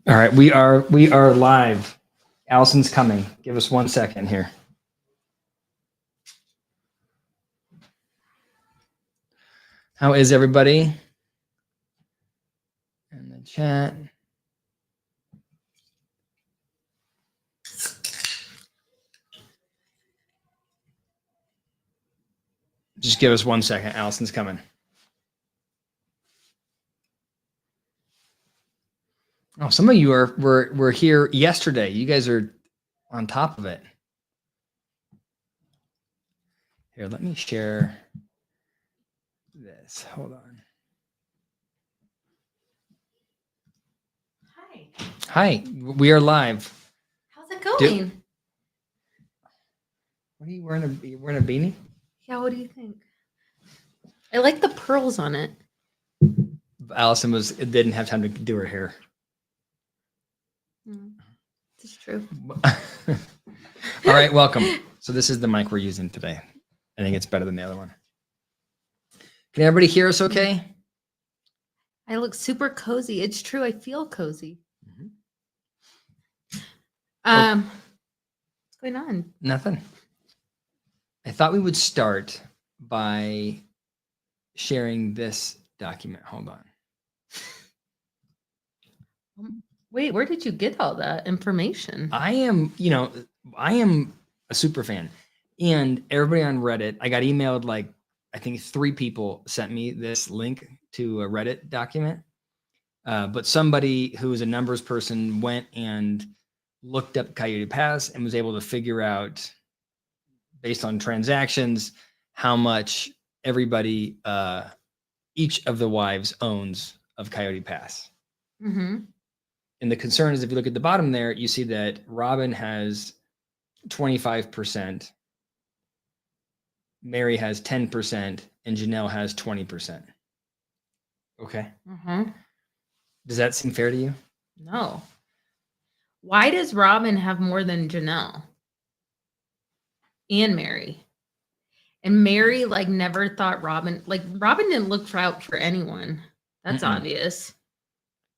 All right, we are live. Allison's coming. Give us 1 second here. How is everybody in the chat? Just give us 1 second. Allison's coming. Oh, some of you were here yesterday. You guys are on top of it. Here, let me share this. Hold on. Hi. Hi, we are live. How's it going? What are you wearing? You wearing a beanie? Yeah, what do you think? I like the pearls on it. Allison didn't have time to do her hair. This is true. All right, welcome. So this is the mic we're using today. I think it's better than the other one. Can everybody hear us okay? I look super cozy. It's true. I feel cozy. What's going on? Nothing. I thought we would start by sharing this document. Hold on. Wait, where did you get all that information? I am a super fan. And everybody on Reddit, I got emailed like, I think 3 people sent me this link to a Reddit document. But somebody who is a numbers person went and looked up Coyote Pass and was able to figure out, based on transactions, how much everybody, each of the wives owns of Coyote Pass. Mm-hmm. And the concern is, if you look at the bottom there, you see that Robyn has 25%, Meri has 10%, and Janelle has 20%. Okay. Mm-hmm. Does that seem fair to you? No. Why does Robyn have more than Janelle and Meri? And Meri never thought Robyn didn't look out for anyone. That's obvious.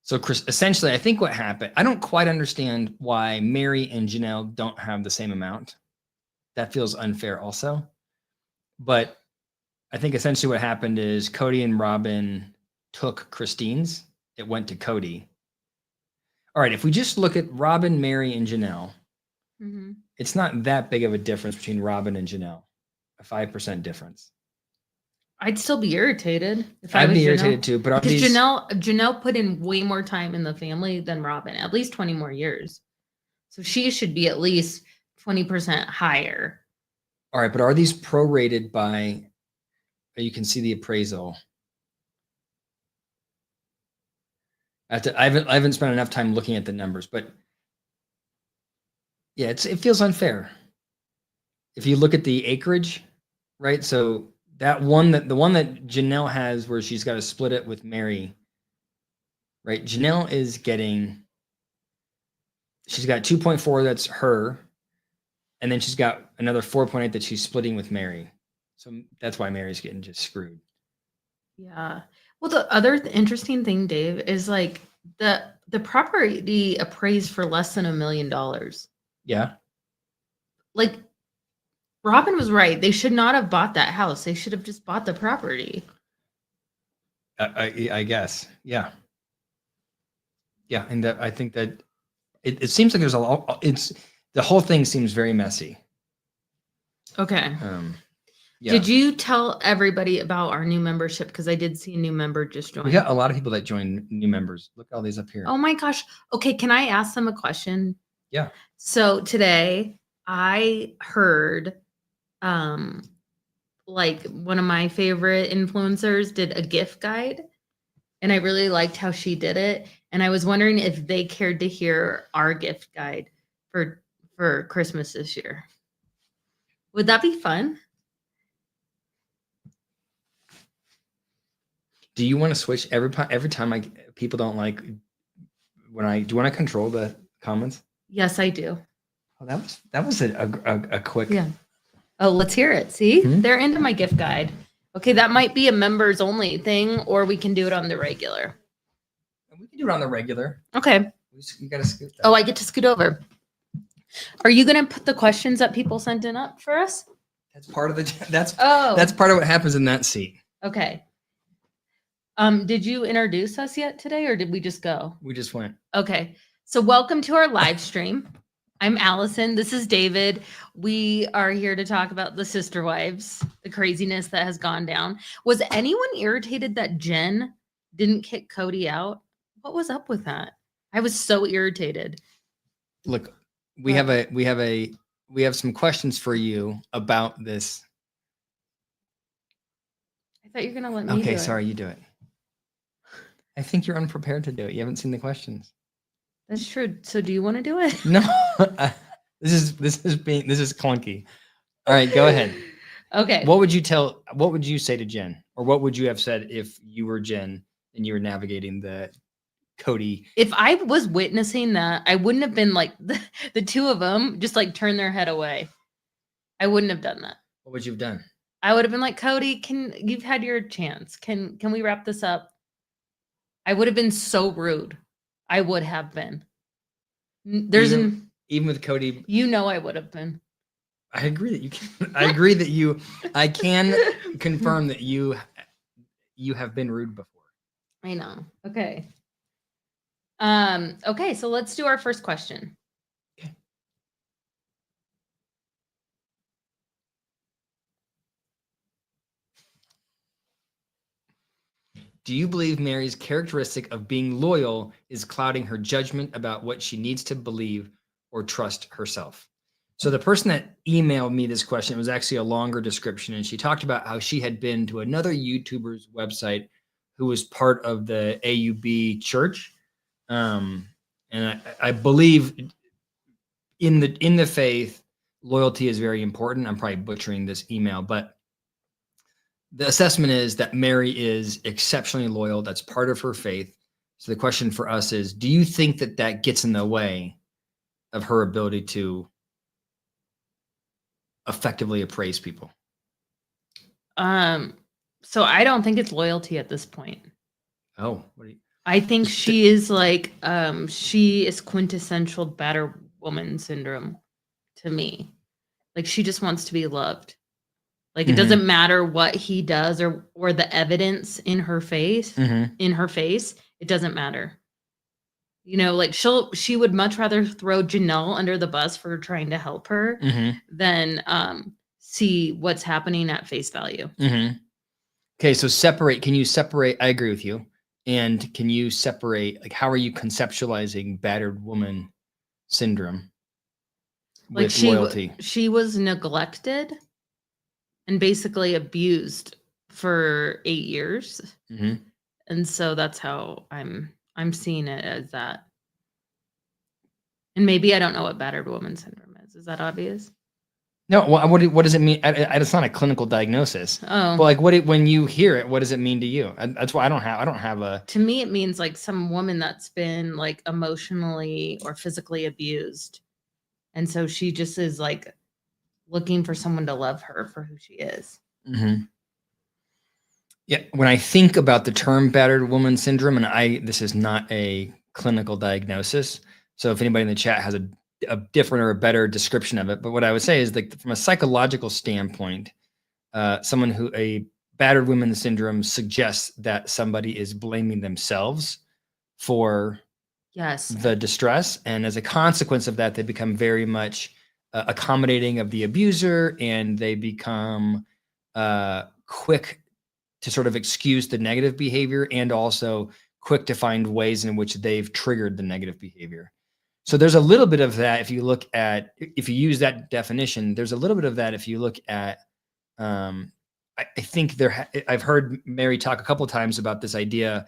So Chris, essentially, I think what happened, I don't quite understand why Meri and Janelle don't have the same amount. That feels unfair also. But I think essentially what happened is Kody and Robyn took Christine's. It went to Kody. All right, if we just look at Robyn, Meri, and Janelle, it's not that big of a difference between Robyn and Janelle, a 5% difference. I'd still be irritated if I'd I was be Janelle. irritated too, but because Janelle put in way more time in the family than Robyn, at least 20 more years. So she should be at least 20% higher. All right, but are these prorated by? You can see the appraisal. I haven't spent enough time looking at the numbers, but yeah, it feels unfair. If you look at the acreage, right? So the one that Janelle has, where she's got to split it with Meri, right? Janelle is getting, she's got 2.4 that's her, and then she's got another 4.8 that she's splitting with Meri. So that's why Mary's getting just screwed. Yeah. Well, the other interesting thing, Dave, is the property appraised for less than $1 million. Yeah. Robyn was right. They should not have bought that house. They should have just bought the property. I guess. Yeah. Yeah. And I think that it seems like there's a lot, the whole thing seems very messy. Okay. Yeah. Did you tell everybody about our new membership? Because I did see a new member just join. We got a lot of people that join, new members. Look at all these up here. Oh my gosh. Okay. Can I ask them a question? Yeah. So today I heard one of my favorite influencers did a gift guide, and I really liked how she did it. And I was wondering if they cared to hear our gift guide for Christmas this year. Would that be fun? Do you want to switch every time people don't like do you want to control the comments? Yes, I do. Oh, that was a quick. Yeah. Oh, let's hear it. See, they're into my gift guide. Okay, that might be a members only thing, or we can do it on the regular. We can do it on the regular. Okay. You gotta scoot that. Oh, I get to scoot over. Are you going to put the questions that people sent in up for us? That's part of the. That's Oh, part of what happens in that seat. okay. Did you introduce us yet today, or did we just go? We just went. Okay. So welcome to our live stream. I'm Allison. This is David. We are here to talk about the sister wives, the craziness that has gone down. Was anyone irritated that Jen didn't kick Kody out? What was up with that? I was so irritated. Look, we have some questions for you about this. I thought you were going to let me do Okay, it. sorry, you do it. I think you're unprepared to do it. You haven't seen the questions. That's true. So do you want to do it? No, this is clunky. All right, go ahead. Okay. What would you say to Jen, or what would you have said if you were Jen and you were navigating the Kody? If I was witnessing that, I wouldn't have been like the two of them just like turn their head away. I wouldn't have done that. What would you have done? I would have been like, Kody, you've had your chance. Can we wrap this up? I would have been so rude. I would have been. Even with Kody, I would have been. I agree that you can. I agree that I can confirm that you have been rude before. I know. Okay. Okay, so let's do our first question. Okay. Do you believe Meri's characteristic of being loyal is clouding her judgment about what she needs to believe or trust herself? So the person that emailed me this question, it was actually a longer description, and she talked about how she had been to another YouTuber's website who was part of the AUB church. And I believe in the faith, loyalty is very important. I'm probably butchering this email, but the assessment is that Meri is exceptionally loyal. That's part of her faith. So the question for us is, do you think that gets in the way of her ability to effectively appraise people? So I don't think it's loyalty at this point. Oh, I think she is like, she is quintessential battered woman syndrome to me. Like she just wants to be loved. Like it doesn't matter what he does or the evidence in her face, it doesn't matter. Like she would much rather throw Janelle under the bus for trying to help her than see what's happening at face value. Okay, so can you separate? I agree with you. And can you separate, like, how are you conceptualizing battered woman syndrome with loyalty? She was neglected and basically abused for 8 years. And so that's how I'm seeing it as that. And maybe I don't know what battered woman syndrome is. Is that obvious? No. What does it mean? It's not a clinical diagnosis. Oh, but like, when you hear it, what does it mean to you? That's why I don't have a. To me, it means like some woman that's been like emotionally or physically abused, and so she just is like looking for someone to love her for who she is. Yeah, when I think about the term battered woman syndrome, and this is not a clinical diagnosis, so if anybody in the chat has a different or a better description of it, but what I would say is, like, from a psychological standpoint, a battered woman syndrome suggests that somebody is blaming themselves for the distress, and as a consequence of that, they become very much accommodating of the abuser, and they become quick to sort of excuse the negative behavior, and also quick to find ways in which they've triggered the negative behavior. So there's a little bit of that if you use that definition. There's a little bit of that if you look at. I think I've heard Meri talk a couple of times about this idea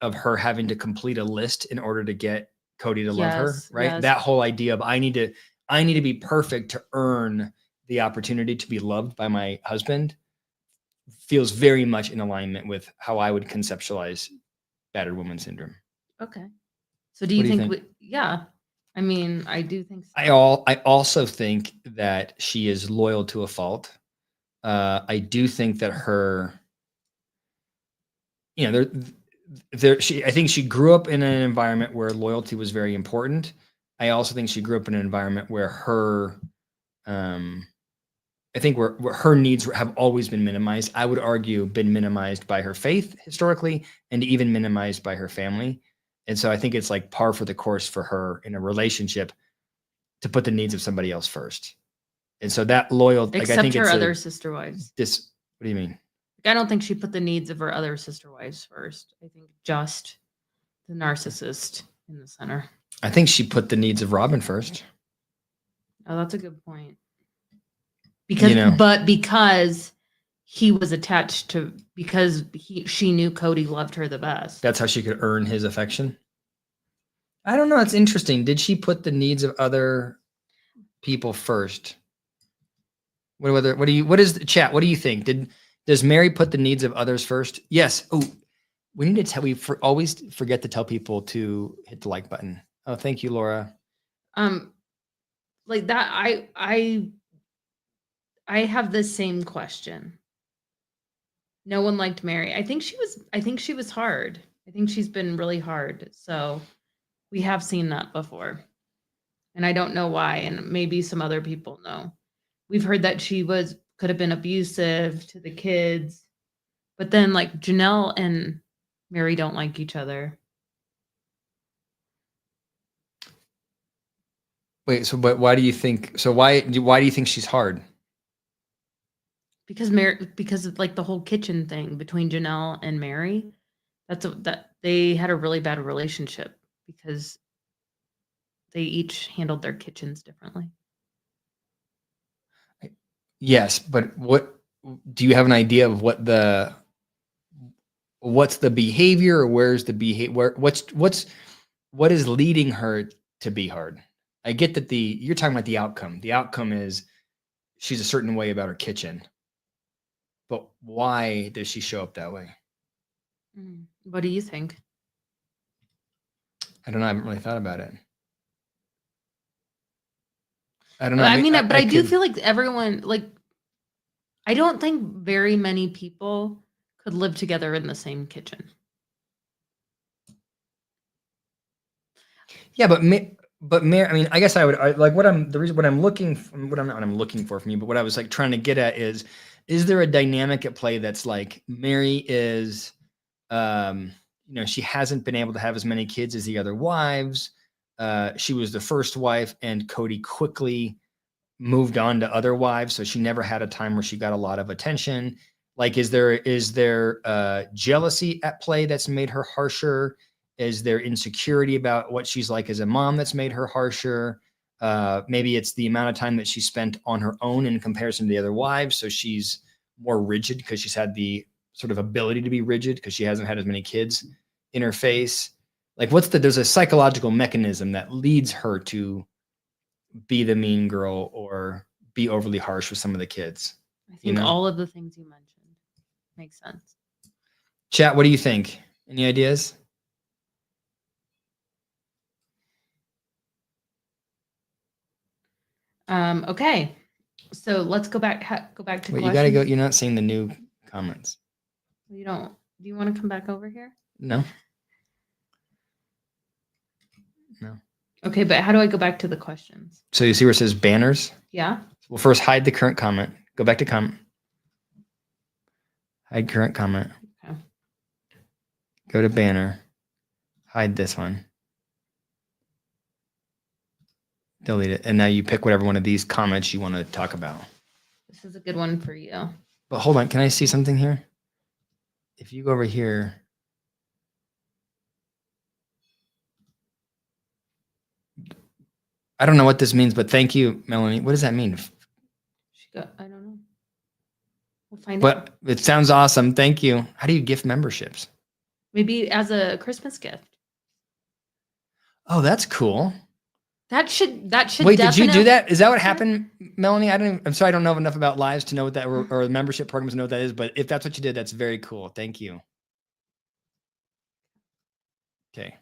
of her having to complete a list in order to get Kody to love her, right? Yes. That whole idea of I need to be perfect to earn the opportunity to be loved by my husband feels very much in alignment with how I would conceptualize battered woman syndrome. Okay. So do you think? Yeah. I mean, I do think so. I also think that she is loyal to a fault. I do think that her, I think she grew up in an environment where loyalty was very important. I also think she grew up in an environment where her, I think where her needs have always been minimized. I would argue been minimized by her faith historically, and even minimized by her family. And so I think it's like par for the course for her in a relationship to put the needs of somebody else first. And so that loyalty, like, I Except think her it's other sister wives. what do you mean? I don't think she put the needs of her other sister wives first. I think just the narcissist in the center. I think she put the needs of Robyn first. Oh, that's a good point. Because he was attached to, because she knew Kody loved her the best. That's how she could earn his affection. I don't know. It's interesting. Did she put the needs of other people first? What is the chat? What do you think? Does Meri put the needs of others first? Yes. Oh, we need to tell. Always forget to tell people to hit the like button. Oh, thank you, Laura. Like that. I have the same question. No one liked Meri. I think she was hard. I think she's been really hard. So we have seen that before. And I don't know why. And maybe some other people know. We've heard that she could have been abusive to the kids. But then like Janelle and Meri don't like each other. Wait, so but why do you think why do you think she's hard? Because of like the whole kitchen thing between Janelle and Meri. That they had a really bad relationship because they each handled their kitchens differently. Yes, but what do you have an idea of what's the behavior, or where's the behavior? What is leading her to be hard? I get that you're talking about the outcome. The outcome is she's a certain way about her kitchen. But why does she show up that way? What do you think? I don't know. I haven't really thought about it. I don't know. I do feel like everyone, like, I don't think very many people could live together in the same kitchen. Yeah, but Meri, I mean, I guess what I'm looking for from you, but what I was like trying to get at is there a dynamic at play that's like Meri is, she hasn't been able to have as many kids as the other wives. She was the first wife, and Kody quickly moved on to other wives, so she never had a time where she got a lot of attention. Like, is there jealousy at play that's made her harsher? Is there insecurity about what she's like as a mom that's made her harsher? Maybe it's the amount of time that she spent on her own in comparison to the other wives, so she's more rigid because she's had the sort of ability to be rigid because she hasn't had as many kids in her face. Like, there's a psychological mechanism that leads her to be the mean girl or be overly harsh with some of the kids. I think all of the things you mentioned make sense. Chat, what do you think? Any ideas? Okay. So let's go back to Wait, questions. you gotta go. You're not seeing the new comments. You don't. Do you want to come back over here? No. No. Okay, but how do I go back to the questions? So you see where it says banners? Yeah. Well, first hide the current comment. Go back to comment. Hide current comment. Okay. Go to banner. Hide this one. Delete it. And now you pick whatever one of these comments you want to talk about. This is a good one for you. But hold on. Can I see something here? If you go over here. I don't know what this means, but thank you, Melanie. What does that mean? I don't know. We'll find out. But it sounds awesome. Thank you. How do you gift memberships? Maybe as a Christmas gift. Oh, that's cool. That should. Wait, did you do that? Is that what happened, Melanie? I'm sorry, I don't know enough about lives to know what that or membership programs to know what that is. But if that's what you did, that's very cool. Thank you. Okay.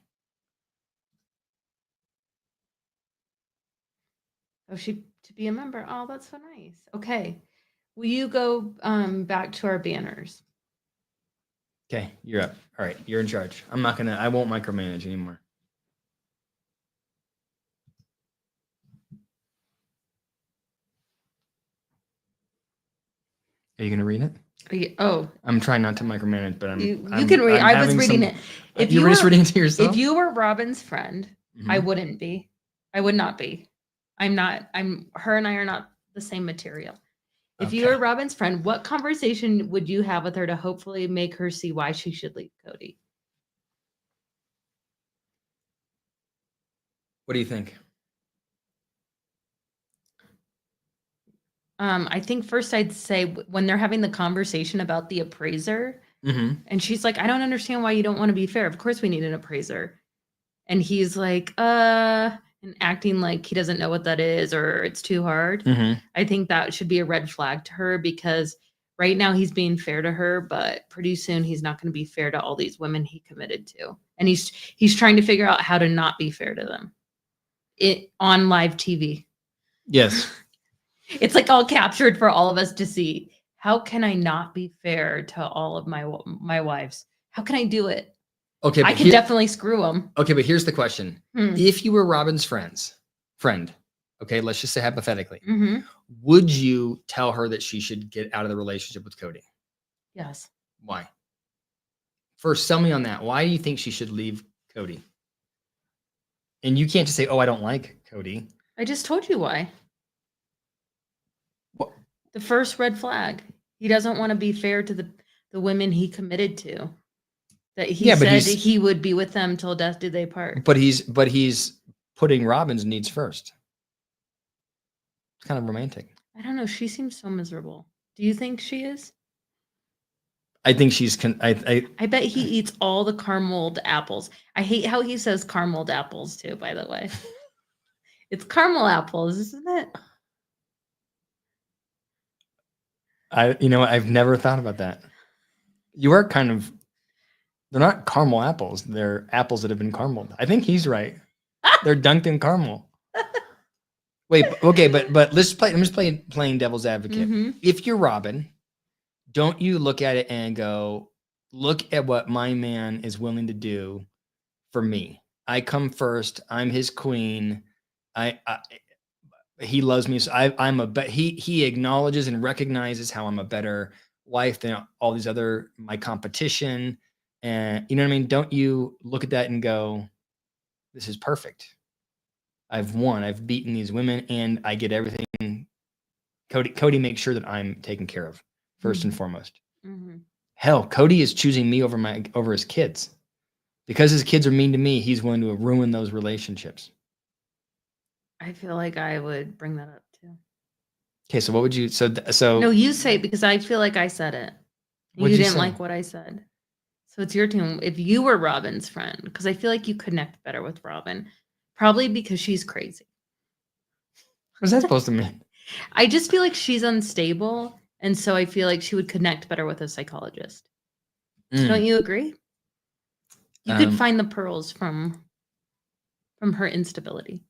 Oh, to be a member. Oh, that's so nice. Okay. Will you go back to our banners? Okay, you're up. All right, you're in charge. I won't micromanage anymore. Are you going to read it? Oh, I'm trying not to micromanage, but you can read. I was reading it. If you were just reading it to yourself? If you were Robyn's friend, I Mhm. wouldn't be. I would not be. I'm not. Her and I are not the same material. If you Okay. were Robyn's friend, what conversation would you have with her to hopefully make her see why she should leave Kody? What do you think? I think first I'd say when they're having the conversation about the appraiser, Mm-hmm. and she's like, I don't understand why you don't want to be fair. Of course we need an appraiser. And he's like, and acting like he doesn't know what that is or it's too hard. Mm-hmm. I think that should be a red flag to her because right now he's being fair to her, but pretty soon he's not going to be fair to all these women he committed to. And he's trying to figure out how to not be fair to them. On live TV. Yes. It's like all captured for all of us to see. How can I not be fair to all of my wives? How can I do it? Okay, I could definitely screw them. Okay, but here's the question. If you were Robyn's friend, okay, let's just say hypothetically, would you tell her that she should get out of the relationship with Kody? Yes. Why? First, sell me on that. Why do you think she should leave Kody? And you can't just say, oh, I don't like Kody. I just told you why. What? The first red flag. He doesn't want to be fair to the women he committed to. That he said he would be with them till death do they part. But he's putting Robyn's needs first. It's kind of romantic. I don't know. She seems so miserable. Do you think she is? I think she's. I bet he eats all the carameled apples. I hate how he says carameled apples too. By the way, it's caramel apples, isn't it? I've never thought about that. You are kind of. They're not caramel apples. They're apples that have been carameled. I think he's right. They're dunked in caramel. Wait, okay, but let's play. I'm just playing devil's advocate. If you're Robyn, don't you look at it and go, look at what my man is willing to do for me. I come first. I'm his queen. He loves me. So he acknowledges and recognizes how I'm a better wife than all these other, my competition. And you know what I mean? Don't you look at that and go, this is perfect. I've won. I've beaten these women and I get everything. Kody makes sure that I'm taken care of first and foremost. Hell, Kody is choosing me over his kids. Because his kids are mean to me, he's willing to ruin those relationships. I feel like I would bring that up too. Okay, so what would you so No, you say it because I feel like I said it. You didn't like what I said. So it's your turn. If you were Robyn's friend, because I feel like you connect better with Robyn, probably because she's crazy. What's that supposed to mean? I just feel like she's unstable, and so I feel like she would connect better with a psychologist. Don't you agree? You could find the pearls from her instability.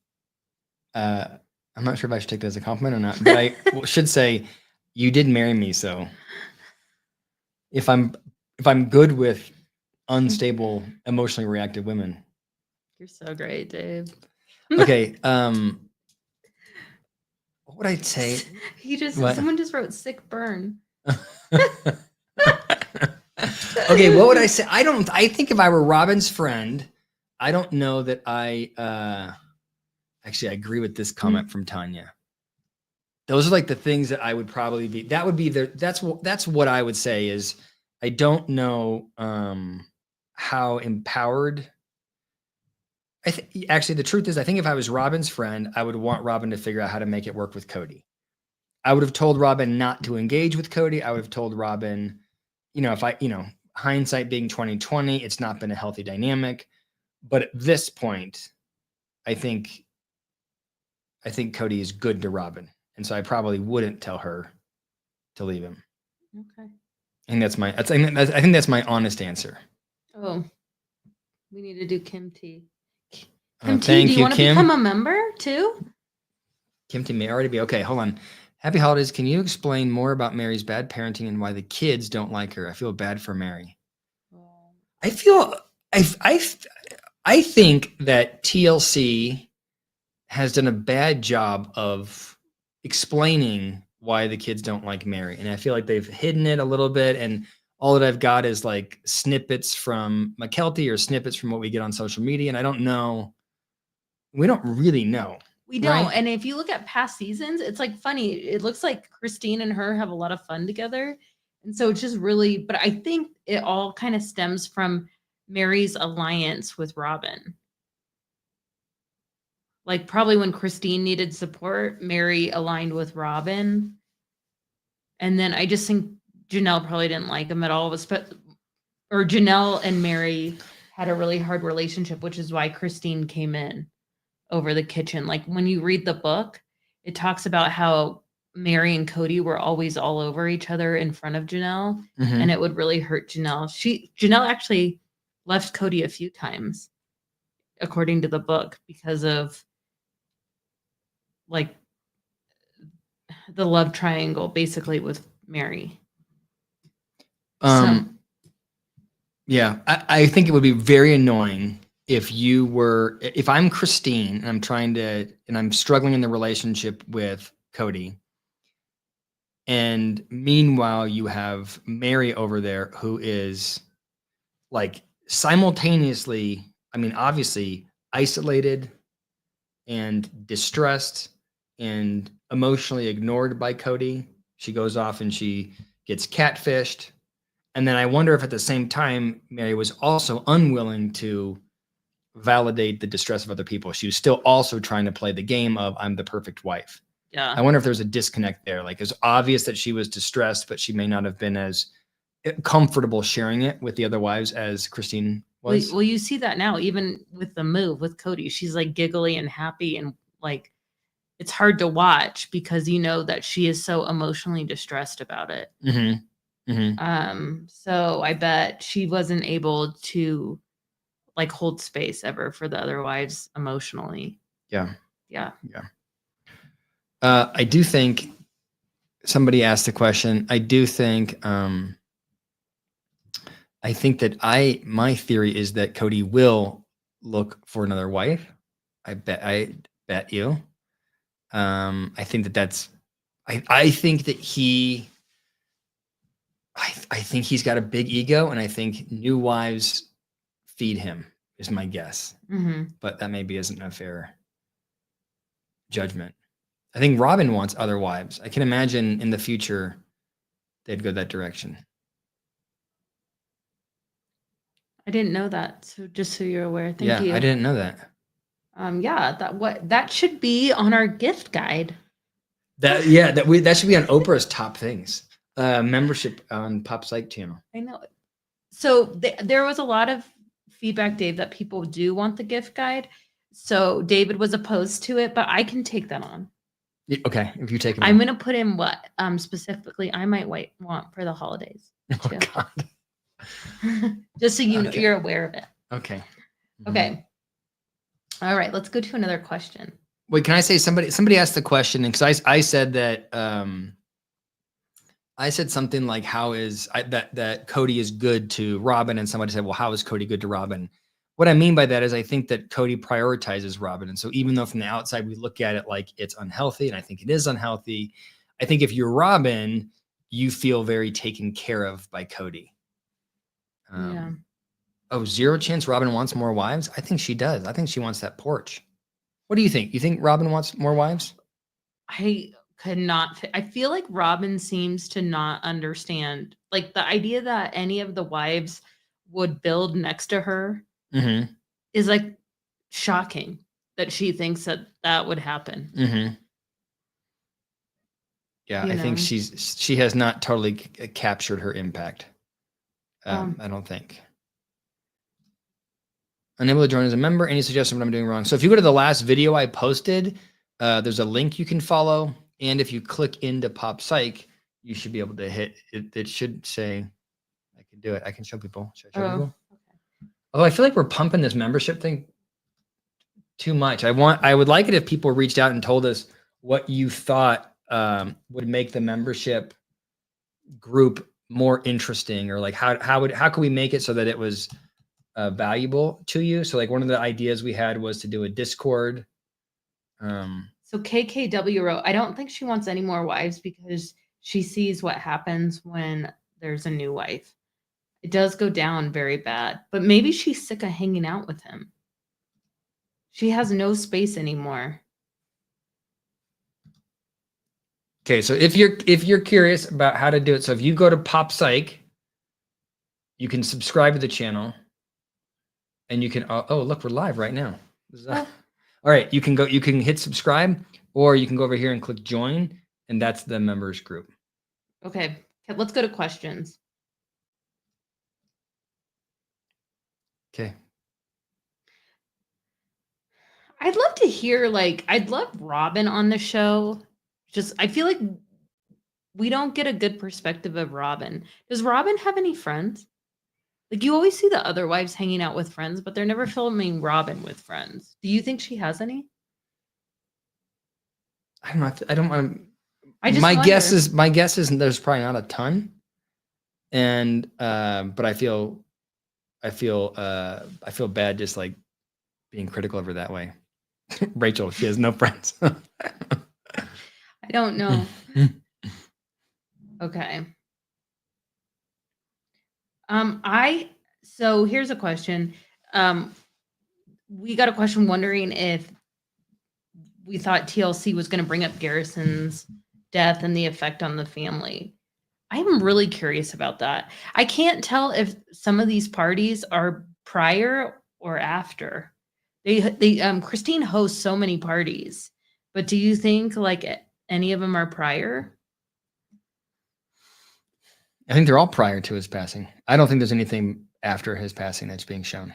I'm not sure if I should take that as a compliment or not, but I should say you did marry me, so if I'm good with unstable, emotionally reactive women. You're so great, Dave. Okay. What would I say? Someone just wrote sick burn. Okay, what would I say? I think if I were Robyn's friend, I don't know that actually I agree with this comment from Tanya. Those are like the things that I would probably be, that's what I would say is, I don't know how empowered. Actually, the truth is, I think if I was Robyn's friend, I would want Robyn to figure out how to make it work with Kody. I would have told Robyn not to engage with Kody. I would have told Robyn, hindsight being 2020, it's not been a healthy dynamic. But at this point, I think Kody is good to Robyn. And so I probably wouldn't tell her to leave him. Okay. And I think that's my honest answer. Oh, we need to do Kim T. Kim T, do you want to become a member too? Kim T may already be. Okay, hold on. Happy holidays. Can you explain more about Meri's bad parenting and why the kids don't like her? I feel bad for Meri. I feel I think that TLC has done a bad job of explaining why the kids don't like Meri, and I feel like they've hidden it a little bit, and all that I've got is like snippets from McKelty or snippets from what we get on social media, and I don't know. We don't really know. We don't. Right? And if you look at past seasons, it's like funny. It looks like Christine and her have a lot of fun together. And so it's just really, but I think it all kind of stems from Meri's alliance with Robyn. Like probably when Christine needed support, Meri aligned with Robyn. And then I just think Janelle probably didn't like him at all. Or Janelle and Meri had a really hard relationship, which is why Christine came in over the kitchen. Like when you read the book, it talks about how Meri and Kody were always all over each other in front of Janelle, and it would really hurt Janelle. Janelle actually left Kody a few times, according to the book, because of like the love triangle, basically with Meri. Yeah, I think it would be very annoying if I'm Christine and I'm struggling in the relationship with Kody. And meanwhile, you have Meri over there who is like simultaneously, I mean, obviously isolated and distressed and emotionally ignored by Kody. She goes off and she gets catfished. And then I wonder if at the same time, Meri was also unwilling to validate the distress of other people. She was still also trying to play the game of I'm the perfect wife. Yeah. I wonder if there's a disconnect there. Like it's obvious that she was distressed, but she may not have been as comfortable sharing it with the other wives as Christine was. Well, you see that now, even with the move with Kody. She's like giggly and happy, and like it's hard to watch because you know that she is so emotionally distressed about it. So I bet she wasn't able to like hold space ever for the other wives emotionally. Yeah. I do think somebody asked the question. I do think that my theory is that Kody will look for another wife. I bet you. I think he's got a big ego, and I think new wives feed him is my guess. But that maybe isn't a fair judgment. I think Robyn wants other wives. I can imagine in the future they'd go that direction. I didn't know that. So just so you're aware, thank you. I didn't know that. That should be on our gift guide. That should be on Oprah's top things. Membership on Pop Psych channel. I know it. So there was a lot of feedback, Dave, that people do want the gift guide. So David was opposed to it, but I can take that on. Okay, if you take it, I'm gonna put in what specifically I might want for the holidays. Oh God. Just so you know, you're aware of it. Okay. Okay. All right, let's go to another question. Wait, can I say somebody asked the question, and because I said that I said something like that Kody is good to Robyn, and somebody said, well, how is Kody good to Robyn? What I mean by that is I think that Kody prioritizes Robyn. And so even though from the outside we look at it like it's unhealthy, and I think it is unhealthy, I think if you're Robyn, you feel very taken care of by Kody. Oh, zero chance Robyn wants more wives? I think she does. I think she wants that porch. What do you think? You think Robyn wants more wives? I could not. I feel like Robyn seems to not understand, like the idea that any of the wives would build next to her is like shocking that she thinks that would happen. Yeah, I think she has not totally captured her impact. I don't think. Unable to join as a member. Any suggestion what I'm doing wrong? So if you go to the last video I posted, there's a link you can follow. And if you click into Pop Psych, you should be able to hit it. It should say, I can do it. I can show people. Should I show people? Okay. Although I feel like we're pumping this membership thing too much. I would like it if people reached out and told us what you thought would make the membership group more interesting, or like how could we make it so that it was valuable to you. So like one of the ideas we had was to do a Discord. So KKW wrote, I don't think she wants any more wives because she sees what happens when there's a new wife. It does go down very bad, but maybe she's sick of hanging out with him. She has no space anymore. Okay, so if you're curious about how to do it, so if you go to Pop Psych, you can subscribe to the channel, and you can. Oh, look, we're live right now. All right, you can hit subscribe, or you can go over here and click join, and that's the members group. Okay, let's go to questions. Okay. I'd love to hear, like, I'd love Robyn on the show. Just, I feel like we don't get a good perspective of Robyn. Does Robyn have any friends? Like, you always see the other wives hanging out with friends, but they're never filming Robyn with friends. Do you think she has any? I don't know. I don't want. My guess is there's probably not a ton, and but I feel bad just like being critical of her that way. Rachel, she has no friends. I don't know. Okay. So here's a question. We got a question wondering if we thought TLC was going to bring up Garrison's death and the effect on the family. I'm really curious about that. I can't tell if some of these parties are prior or after. Christine hosts so many parties, but do you think like any of them are prior? I think they're all prior to his passing. I don't think there's anything after his passing that's being shown.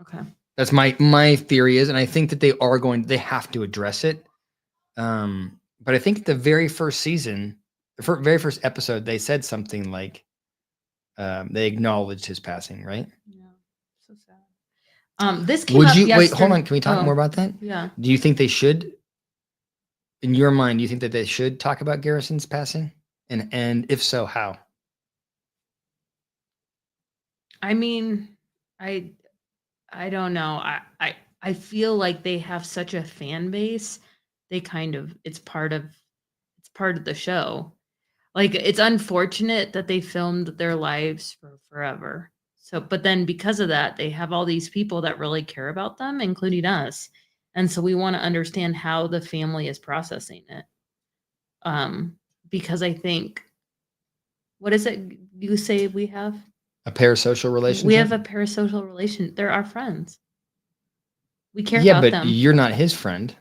Okay. That's my theory is, and I think that they have to address it. But I think the very first season, very first episode, they said something like they acknowledged his passing, right? Yeah. So sad. This came up yesterday. Wait, hold on. Can we talk more about that? Yeah. Do you think they should, in your mind, do you think that they should talk about Garrison's passing? And if so, how? I mean, I don't know. I feel like they have such a fan base. They kind of it's part of the show. Like, it's unfortunate that they filmed their lives for forever. So, but then because of that, they have all these people that really care about them, including us. And so we want to understand how the family is processing it. Because I think, what is it you say we have? A parasocial relationship? We have a parasocial relation. They're our friends. We care about them. Yeah, but you're not his friend.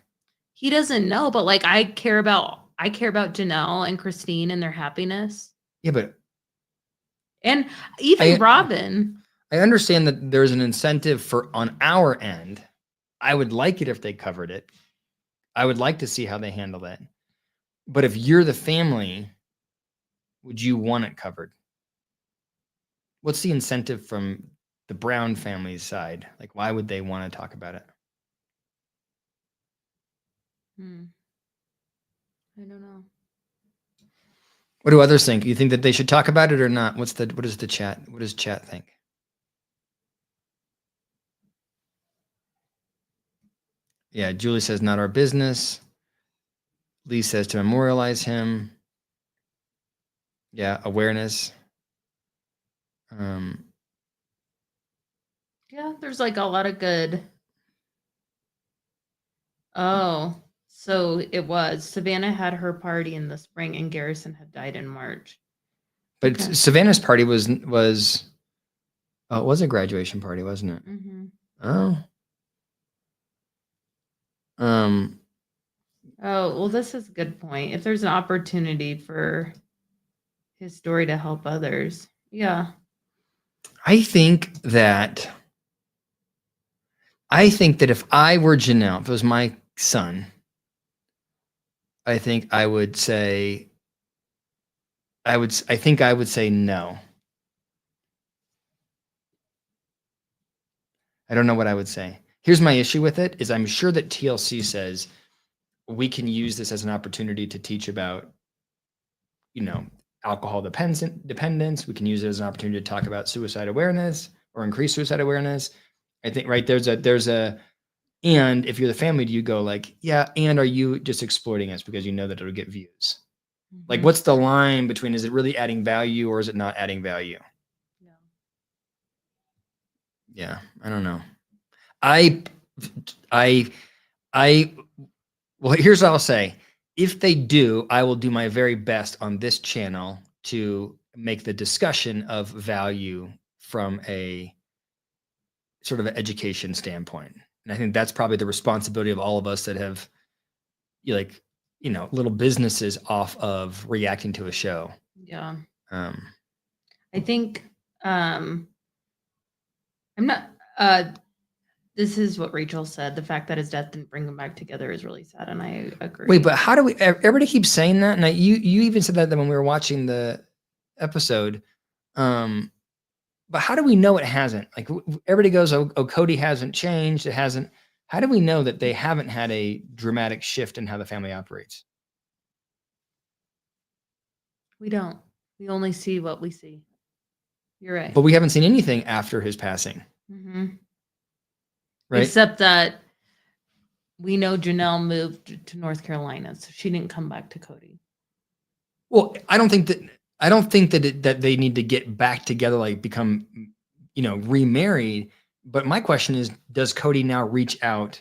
He doesn't know, but like I care about Janelle and Christine and their happiness. Yeah, but and even Robyn. I understand that there's an incentive on our end. I would like it if they covered it. I would like to see how they handle it. But if you're the family, would you want it covered? What's the incentive from the Brown family's side? Like, why would they want to talk about it? I don't know. What do others think? You think that they should talk about it or not? What does chat think? Yeah, Julie says not our business. Lee says to memorialize him. Yeah, awareness. Yeah, there's like a lot of good. Oh, so it was Savanah had her party in the spring and Garrison had died in March. But okay. Savanah's party was it was a graduation party, wasn't it? Mm-hmm. Oh. Oh, well, this is a good point. If there's an opportunity for his story to help others. Yeah. I think that if I were Janelle, if it was my son, I think I would say no. I don't know what I would say. Here's my issue with it is I'm sure that TLC says we can use this as an opportunity to teach about, alcohol dependence. We can use it as an opportunity to talk about suicide awareness, or increase suicide awareness. I think, right, there's a, and if you're the family, do you go like, yeah, and are you just exploiting us because you know that it'll get views? Like, what's the line between, is it really adding value or is it not adding value? Yeah, I don't know. Well, here's what I'll say. If they do, I will do my very best on this channel to make the discussion of value from a sort of an education standpoint. And I think that's probably the responsibility of all of us that have, little businesses off of reacting to a show. Yeah. I think I'm not this is what Rachel said. The fact that his death didn't bring them back together is really sad, and I agree. Wait, but how do we? Everybody keeps saying that, and you even said that when we were watching the episode. But how do we know it hasn't? Like, everybody goes, "Oh, Kody hasn't changed. It hasn't." How do we know that they haven't had a dramatic shift in how the family operates? We don't. We only see what we see. You're right. But we haven't seen anything after his passing. Mm-hmm. Right. Except that we know Janelle moved to North Carolina, so she didn't come back to Kody. Well, I don't think that they need to get back together, like become, remarried. But my question is, does Kody now reach out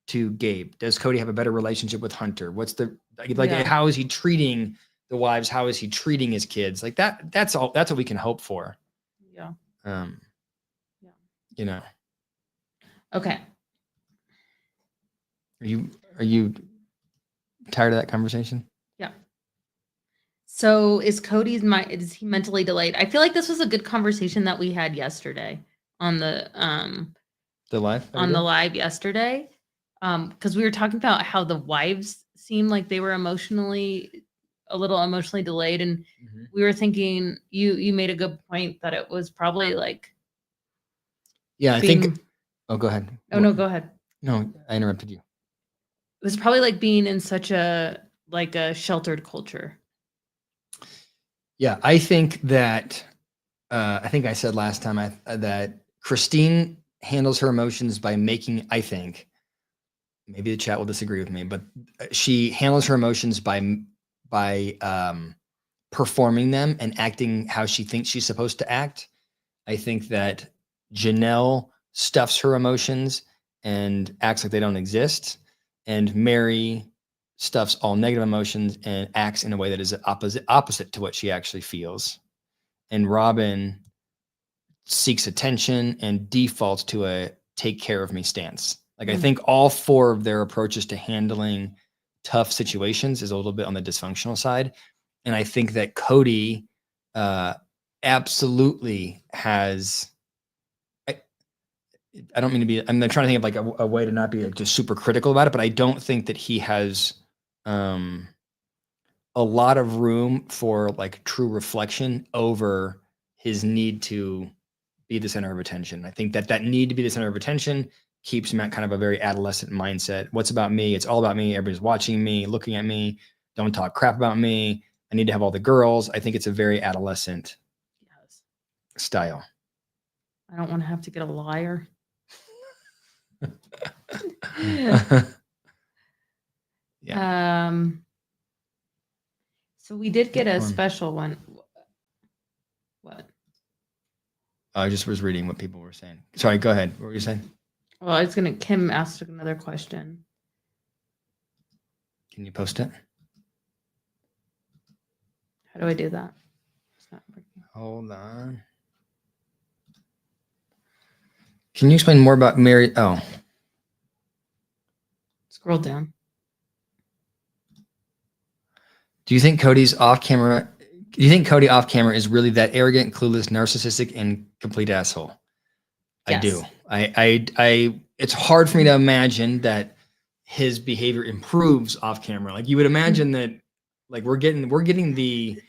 to Gabe? Does Kody have a better relationship with Hunter? What's how is he treating the wives? How is he treating his kids? Like that. That's all. That's what we can hope for. Yeah. Okay. Are you tired of that conversation? Yeah. So is he mentally delayed? I feel like this was a good conversation that we had yesterday on the live yesterday. Because we were talking about how the wives seemed like they were a little emotionally delayed, and we were thinking you made a good point that it was probably like, yeah, I think. Oh, go ahead. Oh, no, go ahead. No, I interrupted you. It was probably like being in such a sheltered culture. Yeah, I think that I think I said last time that Christine handles her emotions by making. I think maybe the chat will disagree with me, but she handles her emotions by performing them and acting how she thinks she's supposed to act. I think that Janelle stuffs her emotions and acts like they don't exist, and Meri stuffs all negative emotions and acts in a way that is opposite to what she actually feels. And Robyn seeks attention and defaults to a take care of me stance. Like, I think all four of their approaches to handling tough situations is a little bit on the dysfunctional side. And I think that Kody absolutely has, I don't mean to be, I'm trying to think of like a way to not be like just super critical about it, but I don't think that he has a lot of room for like true reflection over his need to be the center of attention. I think that need to be the center of attention keeps him at kind of a very adolescent mindset. What's about me? It's all about me. Everybody's watching me, looking at me. Don't talk crap about me. I need to have all the girls. I think it's a very adolescent style. I don't want to have to get a liar. Yeah. So we did get a special one. What? I just was reading what people were saying. Sorry, go ahead. What were you saying? Well, Kim asked another question. Can you post it? How do I do that? It's not working. Hold on. Can you explain more about Meri? Oh. Scroll down. Do you think Kody off camera is really that arrogant, clueless, narcissistic, and complete asshole? Yes. I do. I it's hard for me to imagine that his behavior improves off camera. Like, you would imagine that, like, we're getting the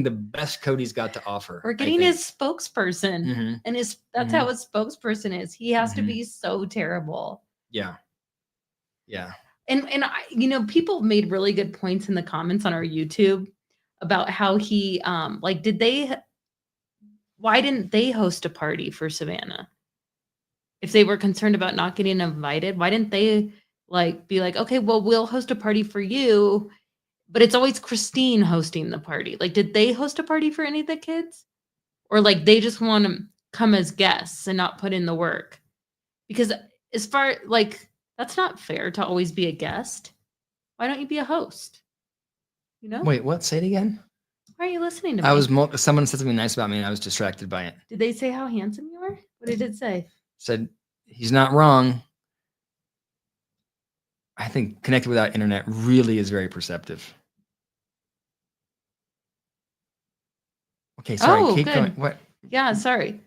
best Kody's got to offer. We're getting his spokesperson, and that's how his spokesperson is. He has to be so terrible. Yeah. Yeah. And I, people made really good points in the comments on our YouTube about how he why didn't they host a party for Savanah? If they were concerned about not getting invited, why didn't they like be like, okay, well, we'll host a party for you, but it's always Christine hosting the party. Like, did they host a party for any of the kids? Or like they just want to come as guests and not put in the work? Because as far like that's not fair to always be a guest. Why don't you be a host? You know? Wait, what? Say it again. Why are you listening to me? I was someone said something nice about me and I was distracted by it. Did they say how handsome you are? What did it say? Said he's not wrong. I think connected without internet really is very perceptive. Okay, sorry. Oh, Keep good. going. What? Yeah, sorry.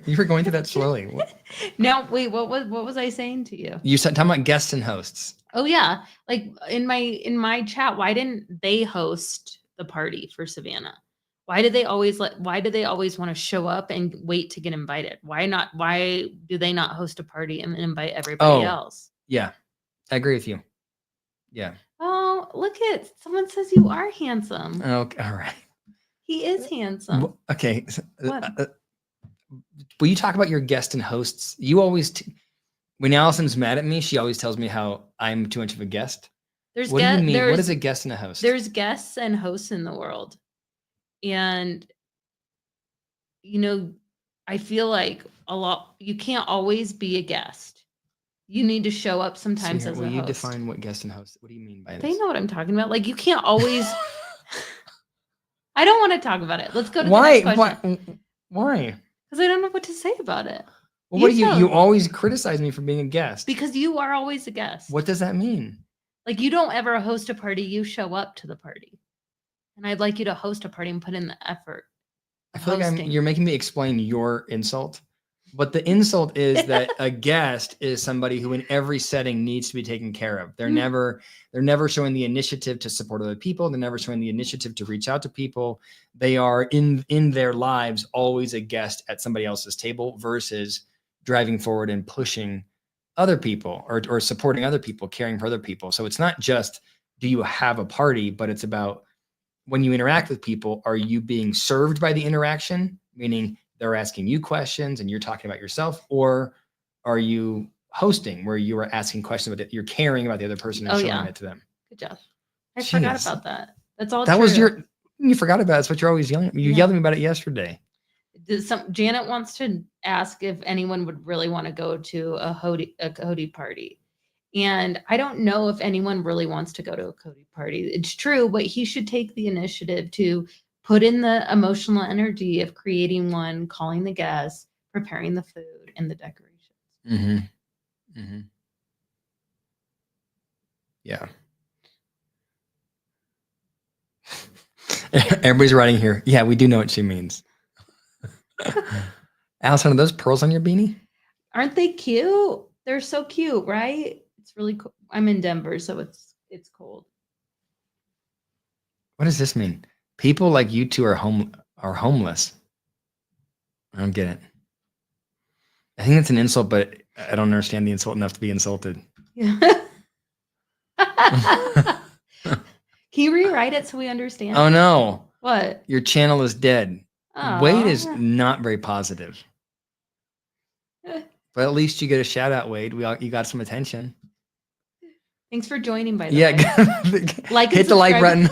You were going through that slowly. What? Now, wait, what was I saying to you? You said talking about guests and hosts. Oh yeah, like in my chat, why didn't they host the party for Savanah? Why did they always want to show up and wait to get invited? Why do they not host a party and invite everybody else? Yeah. I agree with you. Yeah. Oh, look at someone says you are handsome. Okay. All right. He is handsome. Okay. What? Will you talk about your guests and hosts? You always, when Allison's mad at me, she always tells me how I'm too much of a guest. What do you mean? What is a guest and a host? There's guests and hosts in the world. And, I feel like you can't always be a guest. You need to show up sometimes as a host. Will you define what guest and host? What do you mean by this? They know what I'm talking about. Like, you can't always. I don't want to talk about it. Let's go to the next question. Why? Because I don't know what to say about it. Well, what do you always criticize me for being a guest? Because you are always a guest. What does that mean? Like, you don't ever host a party, you show up to the party. And I'd like you to host a party and put in the effort. I feel like you're making me explain your insult. But the insult is that a guest is somebody who in every setting needs to be taken care of. They're never showing the initiative to support other people. They're never showing the initiative to reach out to people. They are in their lives always a guest at somebody else's table versus driving forward and pushing other people or supporting other people, caring for other people. So it's not just, do you have a party, but it's about when you interact with people, are you being served by the interaction? Meaning they're asking you questions and you're talking about yourself, or are you hosting where you are asking questions about it? You're caring about the other person and showing it to them. Good job. I forgot about that. That's all. You forgot about it. That's what you're always yelling at me. You yelled at me about it yesterday. Janet wants to ask if anyone would really want to go to a Kody party. And I don't know if anyone really wants to go to a Kody party. It's true, but he should take the initiative to put in the emotional energy of creating one, calling the guests, preparing the food and the decorations. Mm-hmm. Mm-hmm. Yeah. Everybody's writing here. Yeah, we do know what she means. Allison, are those pearls on your beanie? Aren't they cute? They're so cute, right? It's really cool. I'm in Denver, so it's cold. What does this mean? People like you two are homeless. I don't get it. I think it's an insult, but I don't understand the insult enough to be insulted. Yeah. Can you rewrite it so we understand? Oh no. What? Your channel is dead. Oh. Wade is not very positive. But at least you get a shout out, Wade. You got some attention. Thanks for joining, by the way. Like, hit the like button.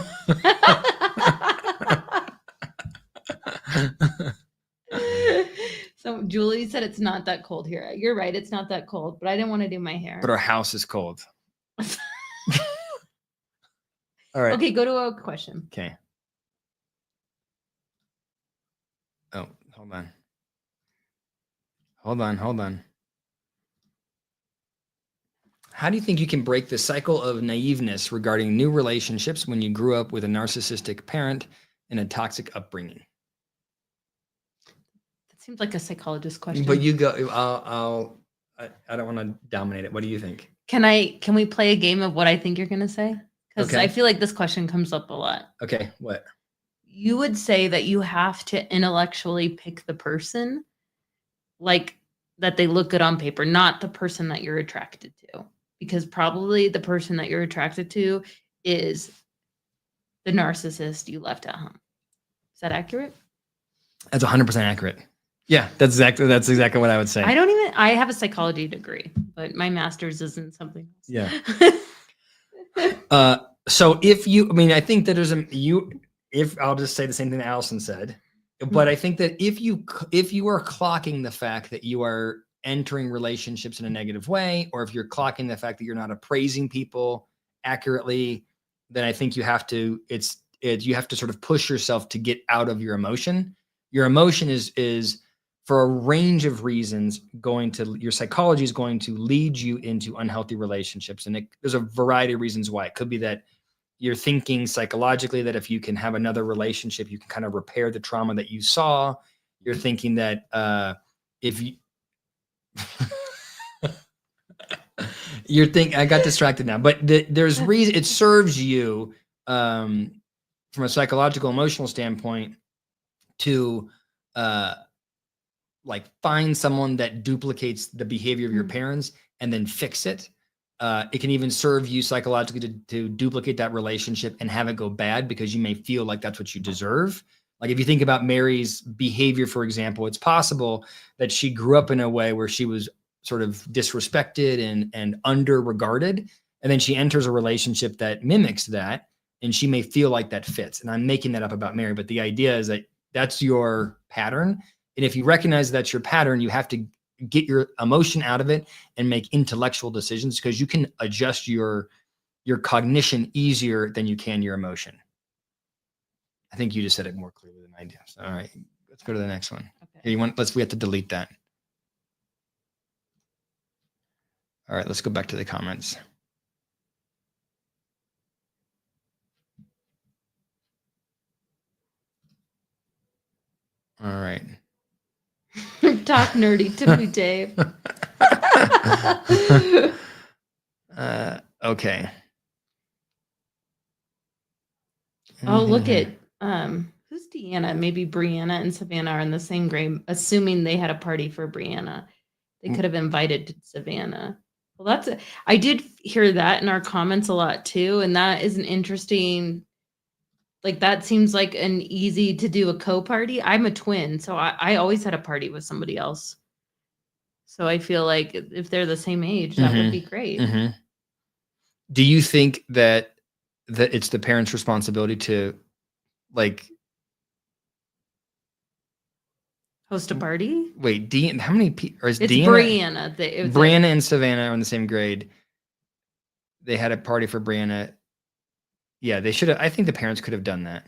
So Julie said it's not that cold here. You're right, it's not that cold, but I didn't want to do my hair. But our house is cold. All right. Okay, go to a question. Okay. Oh, hold on. How do you think you can break the cycle of naiveness regarding new relationships when you grew up with a narcissistic parent and a toxic upbringing? That seems like a psychologist question. But you go. I don't want to dominate it. What do you think? Can we play a game of what I think you're going to say? Because I feel like this question comes up a lot. Okay, what? You would say that you have to intellectually pick the person, like that they look good on paper, not the person that you're attracted to. Because probably the person that you're attracted to is the narcissist you left at home. Is that accurate? That's 100% accurate. Yeah, that's exactly what I would say. I have a psychology degree, but my master's is in something else. Yeah. So if you, I mean, I think that there's if I'll just say the same thing that Allison said, but I think that if you are clocking the fact that you are entering relationships in a negative way, or if you're clocking the fact that you're not appraising people accurately, then I think you have to, you have to sort of push yourself to get out of your emotion. Your emotion is for a range of reasons your psychology is going to lead you into unhealthy relationships. And there's a variety of reasons why. It could be that you're thinking psychologically that if you can have another relationship, you can kind of repair the trauma that you saw. You're thinking that if you, I got distracted now, but there's reason it serves you from a psychological, emotional standpoint to like find someone that duplicates the behavior of your parents and then fix it. It can even serve you psychologically to duplicate that relationship and have it go bad because you may feel like that's what you deserve. Like if you think about Meri's behavior, for example, it's possible that she grew up in a way where she was sort of disrespected and under-regarded, and then she enters a relationship that mimics that, and she may feel like that fits. And I'm making that up about Meri, but the idea is that that's your pattern. And if you recognize that's your pattern, you have to get your emotion out of it and make intellectual decisions, because you can adjust your cognition easier than you can your emotion. I think you just said it more clearly than I did. So, all right, let's go to the next one. Okay. Here, we have to delete that. All right, let's go back to the comments. All right. Talk nerdy to me, Dave. Okay. Oh, look at who's Deanna? Maybe Brianna and Savanah are in the same grade, assuming they had a party for Brianna. They could have invited Savanah. Well, I did hear that in our comments a lot too, and that is an interesting. Like that seems like an easy to do a co-party. I'm a twin, so I always had a party with somebody else. So I feel like if they're the same age, that would be great. Mm-hmm. Do you think that it's the parents' responsibility to like host a party? Wait, how many people? It's Brianna. Brianna and Savanah are in the same grade. They had a party for Brianna. Yeah, they should have. I think the parents could have done that.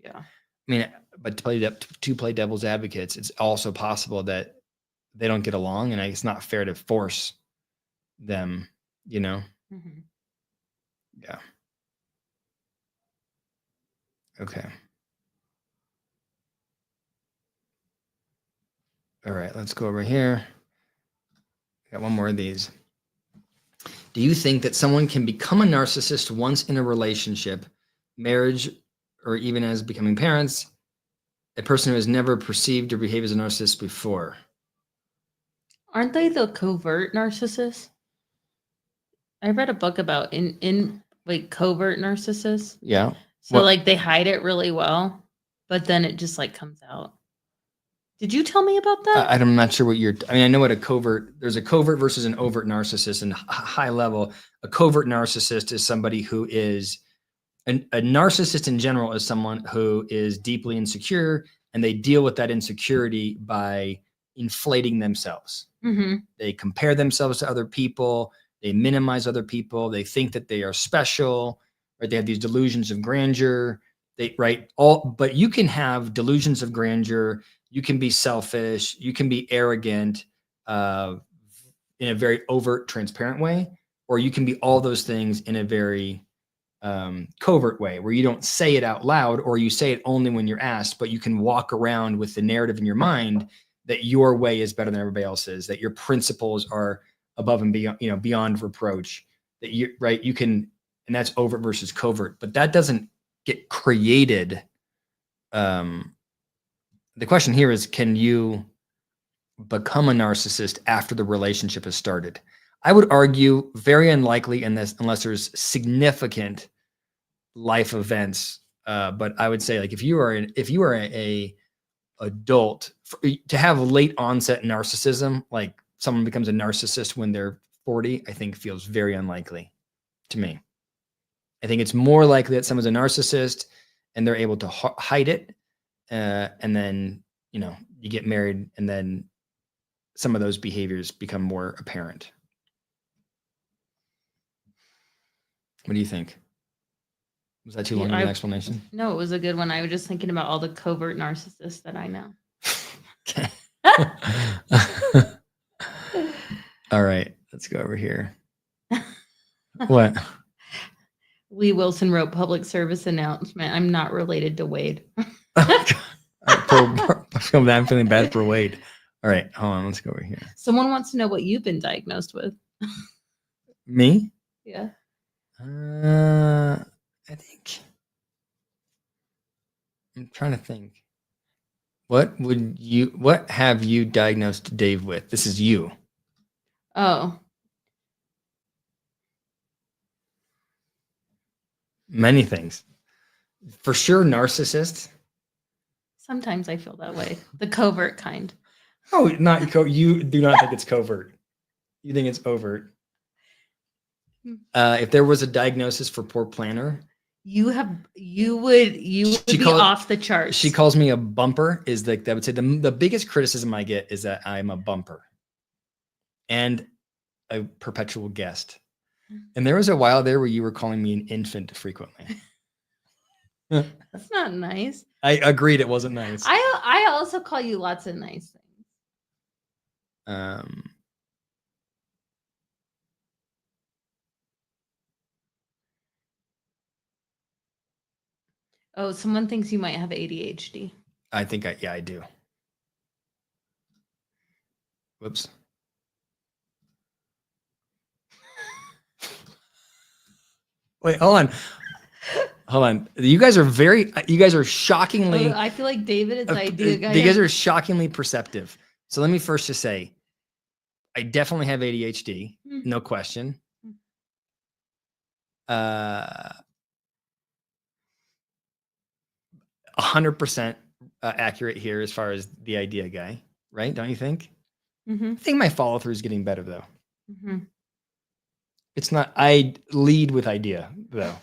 Yeah. I mean, but to play devil's advocates, it's also possible that they don't get along, and it's not fair to force them, you know? Mm-hmm. Yeah. Okay. All right, let's go over here. Got one more of these. Do you think that someone can become a narcissist once in a relationship, marriage, or even as becoming parents, a person who has never perceived or behaved as a narcissist before? Aren't they the covert narcissists? I read a book about in like covert narcissists. Yeah. So like they hide it really well, but then it just like comes out. Did you tell me about that? I'm not sure what I mean, I know what there's a covert versus an overt narcissist, and high level. A covert narcissist is somebody who is a narcissist in general is someone who is deeply insecure, and they deal with that insecurity by inflating themselves. Mm-hmm. They compare themselves to other people. They minimize other people. They think that they are special, right? They have these delusions of grandeur. But you can have delusions of grandeur. You can be selfish. You can be arrogant in a very overt, transparent way, or you can be all those things in a very covert way where you don't say it out loud, or you say it only when you're asked, but you can walk around with the narrative in your mind that your way is better than everybody else's, that your principles are above and beyond, beyond reproach, that you can, and that's overt versus covert, but that doesn't get created. The question here is, can you become a narcissist after the relationship has started? I would argue very unlikely in this, unless there's significant life events. But I would say, like, if you are a adult to have late onset narcissism, like someone becomes a narcissist when they're 40, I think feels very unlikely to me. I think it's more likely that someone's a narcissist and they're able to hide it. And then, you get married and then some of those behaviors become more apparent. What do you think? Was that too long of an explanation? No, it was a good one. I was just thinking about all the covert narcissists that I know. Okay. All right, let's go over here. What? Lee Wilson wrote public service announcement. I'm not related to Wade. I'm feeling bad for Wade. All right, hold on. Let's go over here. Someone wants to know what you've been diagnosed with. Me? Yeah. I think I'm trying to think. What have you diagnosed Dave with? This is you. Oh. Many things. For sure, narcissist. Sometimes I feel that way. The covert kind. Oh, you do not think it's covert. You think it's overt. If there was a diagnosis for poor planner, you would be off the charts. She calls me a bumper. Is like that would say the biggest criticism I get is that I'm a bumper and a perpetual guest. And there was a while there where you were calling me an infant frequently. That's not nice. I agreed it wasn't nice. I also call you lots of nice things. Oh, someone thinks you might have ADHD. I think I do. Whoops. Wait, hold on. You guys are shockingly. I feel like David is the idea guy. You guys are shockingly perceptive. So let me first just say, I definitely have ADHD, no question. 100% accurate here as far as the idea guy, right? Don't you think? Mm-hmm. I think my follow through is getting better though. Mm-hmm. It's not. I lead with idea though,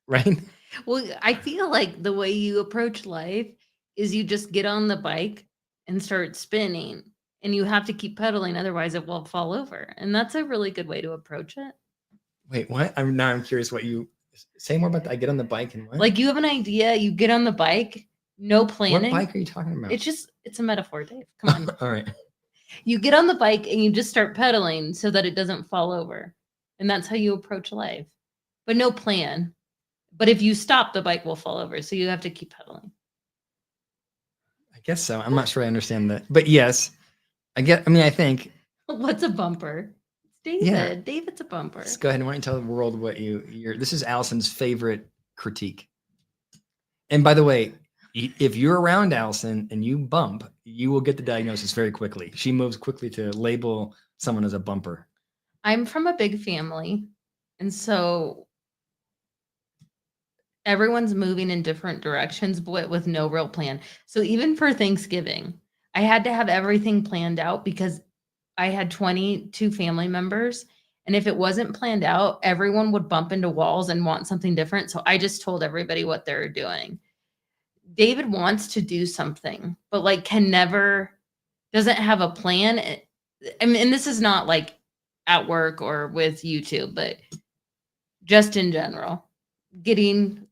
right? Well, I feel like the way you approach life is you just get on the bike and start spinning, and you have to keep pedaling, otherwise it will fall over. And that's a really good way to approach it. Wait, what? I'm curious what you say more about that. I get on the bike and what? Like you have an idea, you get on the bike, no planning. What bike are you talking about? It's a metaphor, Dave. Come on. All right. You get on the bike and you just start pedaling so that it doesn't fall over. And that's how you approach life. But no plan. But if you stop, the bike will fall over. So you have to keep pedaling. I guess so. I'm not sure I understand that. But yes, I think. What's a bumper? It's David. Yeah. David's a bumper. Let's go ahead and why don't you tell the world what this is Allison's favorite critique. And by the way, if you're around Allison and you bump, you will get the diagnosis very quickly. She moves quickly to label someone as a bumper. I'm from a big family. And so everyone's moving in different directions, but with no real plan. So even for Thanksgiving, I had to have everything planned out because I had 22 family members. And if it wasn't planned out, everyone would bump into walls and want something different. So I just told everybody what they're doing. David wants to do something, but doesn't have a plan. I mean, and this is not like at work or with YouTube, but just in general, getting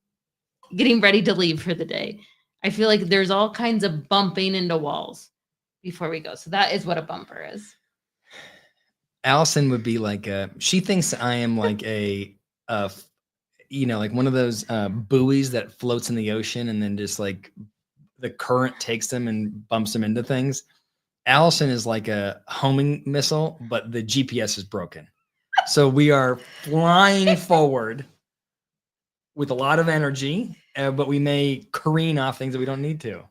ready to leave for the day. I feel like there's all kinds of bumping into walls before we go. So that is what a bumper is. Allison would be like she thinks I am like like one of those buoys that floats in the ocean and then just like the current takes them and bumps them into things. Allison is like a homing missile, but the GPS is broken. So we are flying forward with a lot of energy, but we may careen off things that we don't need to.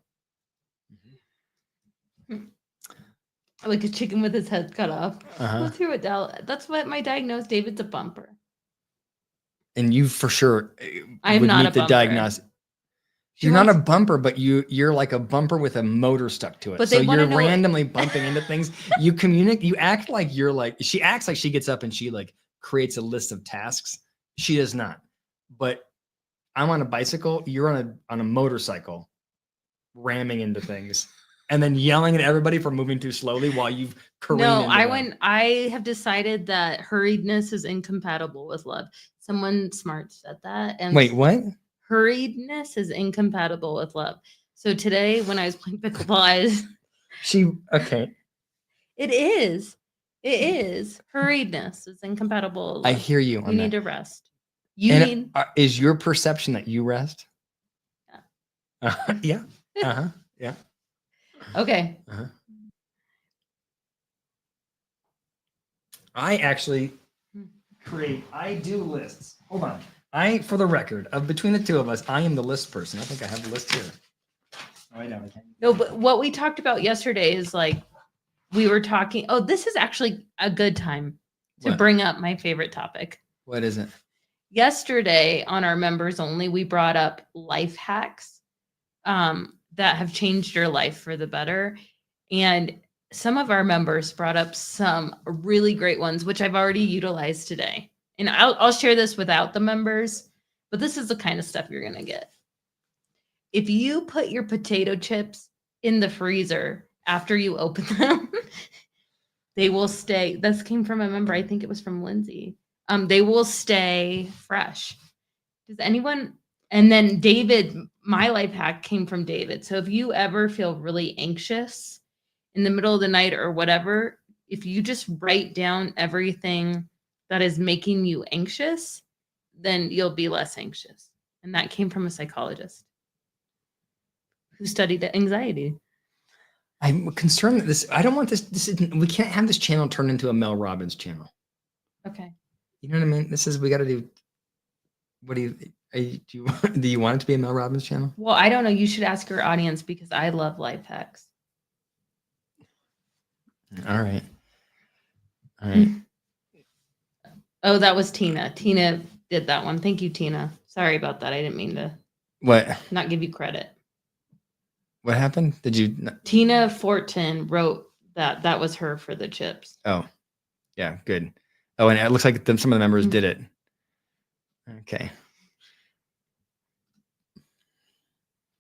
Like a chicken with his head cut off. Let's hear what that's what my diagnosed David's a bumper. And you for sure I'm not a bumper. Diagnosis. You're not a bumper, but you're like a bumper with a motor stuck to it. But so they wanna you're know- randomly bumping into things. You communicate. You act like you're like. She acts like she gets up and she like creates a list of tasks. She does not. But I'm on a bicycle. You're on a motorcycle, ramming into things, and then yelling at everybody for moving too slowly while you've careened No, into them. I have decided that hurriedness is incompatible with love. Someone smart said that. And Wait, what? hurriedness is incompatible with love. So today when I was playing pickleball, Okay. it is. Hurriedness is incompatible with love. I hear you on You that. need to rest. You And need is your perception that you rest? Yeah. Yeah. okay. I actually I do lists. Hold on. For the record, between the two of us, I am the list person. I think I have the list here. Oh, I know. No, but what we talked about yesterday is like we were talking. Oh, this is actually a good time to What? bring up my favorite topic. What is it? Yesterday on our members only, we brought up life hacks that have changed your life for the better. And some of our members brought up some really great ones, which I've already utilized today. And I'll share this without the members, but this is the kind of stuff you're going to get. If you put your potato chips in the freezer after you open them, they will stay. This came from a member. I think it was from Lindsay. They will stay fresh. Does anyone? And then David, my life hack came from David. So if you ever feel really anxious in the middle of the night or whatever, if you just write down everything that is making you anxious, then you'll be less anxious. And that came from a psychologist who studied anxiety. I'm concerned that I don't want this. We can't have this channel turn into a Mel Robbins channel. Okay. You know what I mean? We got to do. What do you want it to be a Mel Robbins channel? Well, I don't know. You should ask your audience because I love life hacks. All right. Oh, that was Tina. Tina did that one. Thank you, Tina. Sorry about that. I didn't mean to What? not give you credit. What happened? Did you? Tina Fortin wrote that. That was her for the chips. Oh, yeah, good. Oh, and it looks like some of the members did it. Okay.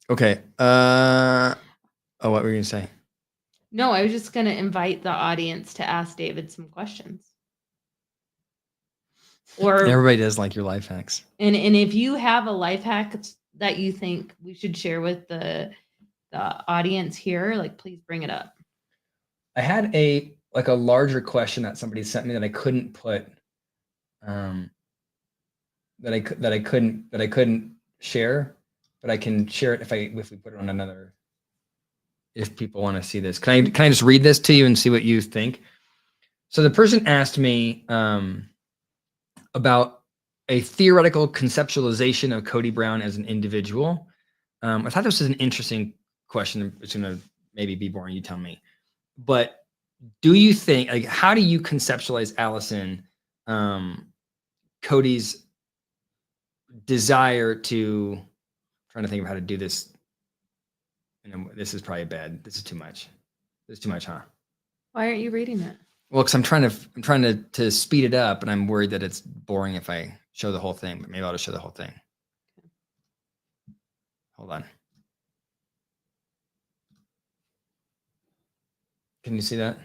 Okay. Oh, what were you gonna say? No, I was just gonna invite the audience to ask David some questions. Or Everybody does like your life hacks. And if you have a life hack that you think we should share with the audience here, like please bring it up. I had a larger question that somebody sent me that I couldn't put that I couldn't share, but I can share it if we put it on another, if people want to see this. Can I just read this to you and see what you think? So the person asked me about a theoretical conceptualization of Kody Brown as an individual. I thought this was an interesting question. It's going to maybe be boring, you tell me. But do you think, like, how do you conceptualize Allison, Kody's desire to, I'm trying to think of how to do this. This is probably bad. This is too much. This is too much, huh? Why aren't you reading it? Well, because I'm trying to speed it up, and I'm worried that it's boring if I show the whole thing. But maybe I'll just show the whole thing. Hold on. Can you see that?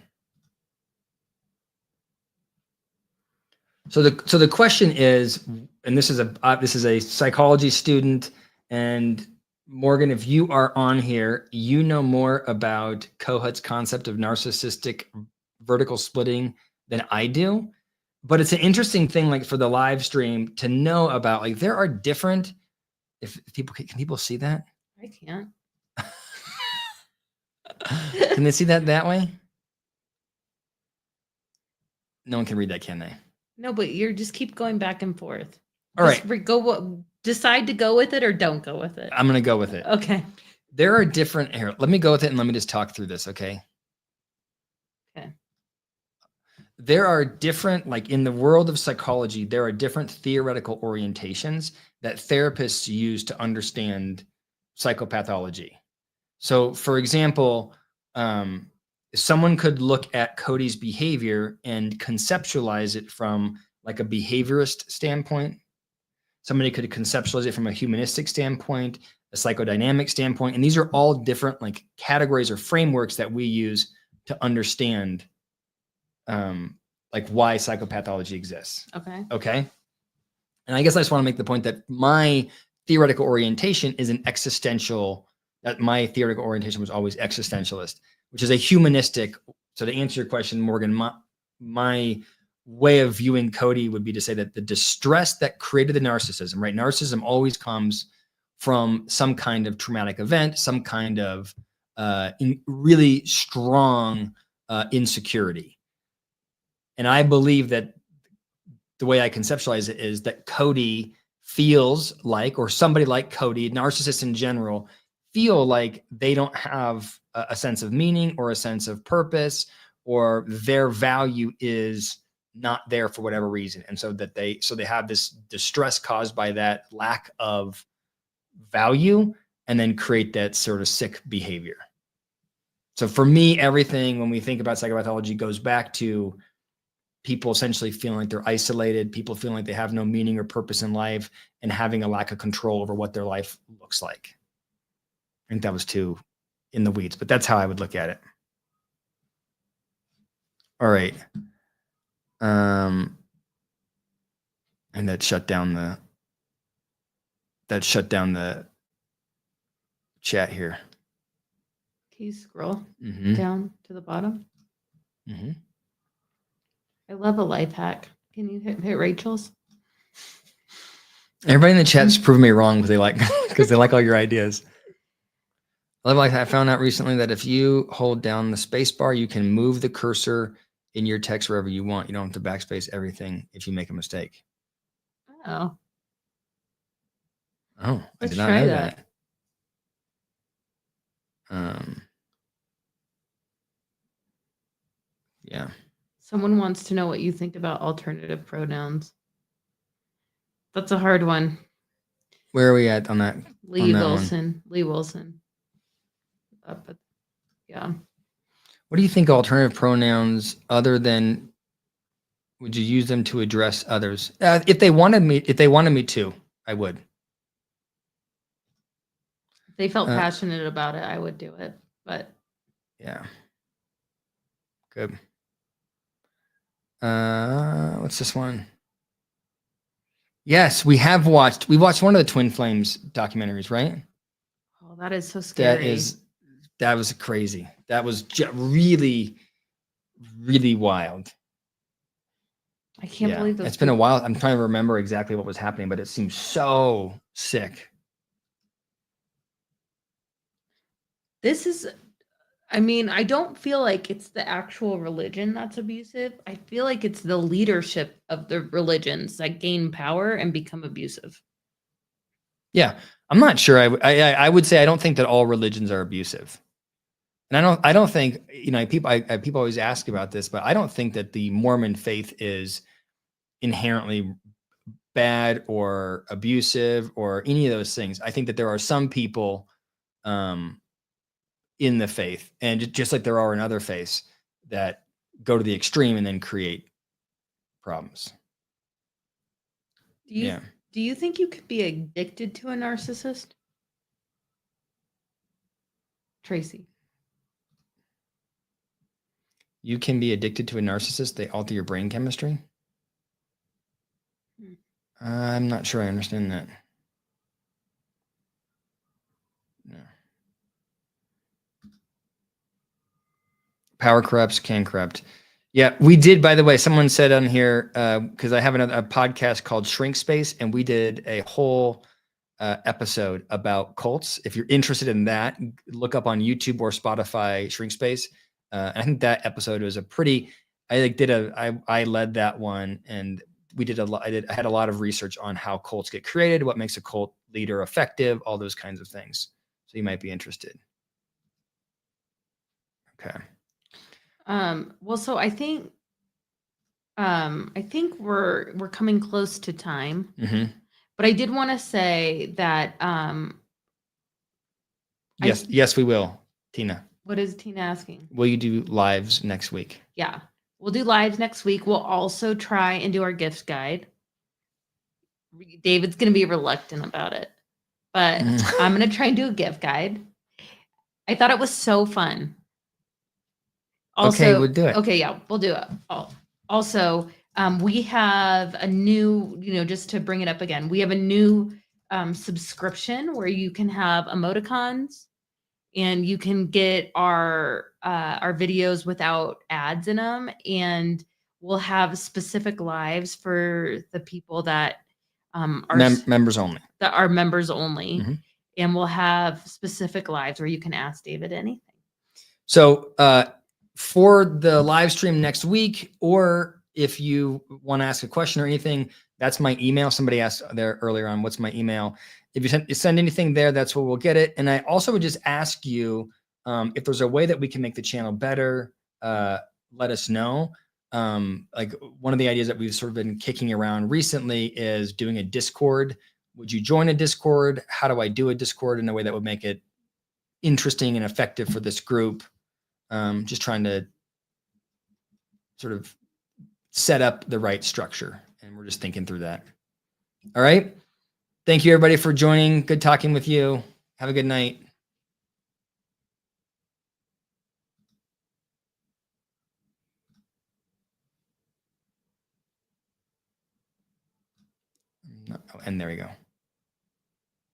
So the question is, and this is a psychology student, and Morgan, if you are on here, you know more about Kohut's concept of narcissistic vertical splitting than I do. But it's an interesting thing, like for the live stream, to know about, like, there are different, if people can people see that? I can't. Can they see that way? No one can read that, can they? No, but you're just keep going back and forth. All right. Decide to go with it or don't go with it. I'm going to go with it. Okay. There are different, here, let me go with it and let me just talk through this, okay? Okay. There are different, like in the world of psychology, there are different theoretical orientations that therapists use to understand psychopathology. So, for example, someone could look at Kody's behavior and conceptualize it from like a behaviorist standpoint. Somebody could conceptualize it from a humanistic standpoint, a psychodynamic standpoint. And these are all different like categories or frameworks that we use to understand like why psychopathology exists. Okay. And I guess I just want to make the point that my theoretical orientation is an existential, that my theoretical orientation was always existentialist, which is a humanistic. So to answer your question, Morgan, my way of viewing Kody would be to say that the distress that created the narcissism, right? Narcissism always comes from some kind of traumatic event, some kind of really strong insecurity. And I believe that the way I conceptualize it is that Kody feels like, or somebody like Kody, narcissists in general, feel like they don't have a sense of meaning or a sense of purpose, or their value is not there for whatever reason. And so that they have this distress caused by that lack of value, and then create that sort of sick behavior. So for me, everything when we think about psychopathology goes back to people essentially feeling like they're isolated, people feeling like they have no meaning or purpose in life, and having a lack of control over what their life looks like. I think that was too in the weeds, but that's how I would look at it. All right. And that shut down the chat here. Can you scroll down to the bottom? Mm-hmm. I love a life hack. Can you hit Rachel's? Everybody in the chat is proving me wrong because they like all your ideas. I found out recently that if you hold down the space bar, you can move the cursor in your text wherever you want. You don't have to backspace everything if you make a mistake. Oh, I did not know that. Yeah. Someone wants to know what you think about alternative pronouns. That's a hard one. Where are we at on that? Lee Wilson. Yeah. What do you think alternative pronouns other than, would you use them to address others? If they wanted me to, I would. If they felt passionate about it, I would do it. But yeah. Good. What's this one? Yes, we watched one of the Twin Flames documentaries, right? Oh, that is so scary. That was crazy. That was really, really wild. I can't believe this. It's been a while. I'm trying to remember exactly what was happening, but it seems so sick. I don't feel like it's the actual religion that's abusive. I feel like it's the leadership of the religions that gain power and become abusive. Yeah, I'm not sure. I would say I don't think that all religions are abusive, and I don't think people always ask about this, but I don't think that the Mormon faith is inherently bad or abusive or any of those things. I think that there are some people in the faith, and just like there are in other faiths, that go to the extreme and then create problems. Do you think you could be addicted to a narcissist? Tracy. You can be addicted to a narcissist. They alter your brain chemistry. I'm not sure I understand that. No. Power corrupts, can corrupt. Yeah, we did, by the way, someone said on here, because I have a podcast called Shrink Space, and we did a whole episode about cults. If you're interested in that, look up on YouTube or Spotify Shrink Space. I think that episode was I led that one, and we did I had a lot of research on how cults get created, what makes a cult leader effective, all those kinds of things. So you might be interested. Okay. Well, so I think we're coming close to time, but I did want to say that Yes, we will, Tina. What is Tina asking? Will you do lives next week? Yeah. We'll do lives next week. We'll also try and do our gift guide. David's going to be reluctant about it, but I'm going to try and do a gift guide. I thought it was so fun. Also, okay, we'll do it. Okay, yeah, we'll do it. Also, we have a new, just to bring it up again, we have a new subscription where you can have emoticons and you can get our videos without ads in them, and we'll have specific lives for the people that are members only. That are members only, Mm-hmm. and we'll have specific lives where you can ask David anything. So for the live stream next week, or if you want to ask a question or anything, that's my email. Somebody asked there earlier on, what's my email? If you send anything there, that's where we'll get it. And I also would just ask you, if there's a way that we can make the channel better, let us know. Like one of the ideas that we've sort of been kicking around recently is doing a Discord. Would you join a Discord? How do I do a Discord in a way that would make it interesting and effective for this group? Just trying to sort of set up the right structure, and we're just thinking through that. All right. Thank you, everybody, for joining. Good talking with you. Have a good night. And there we go.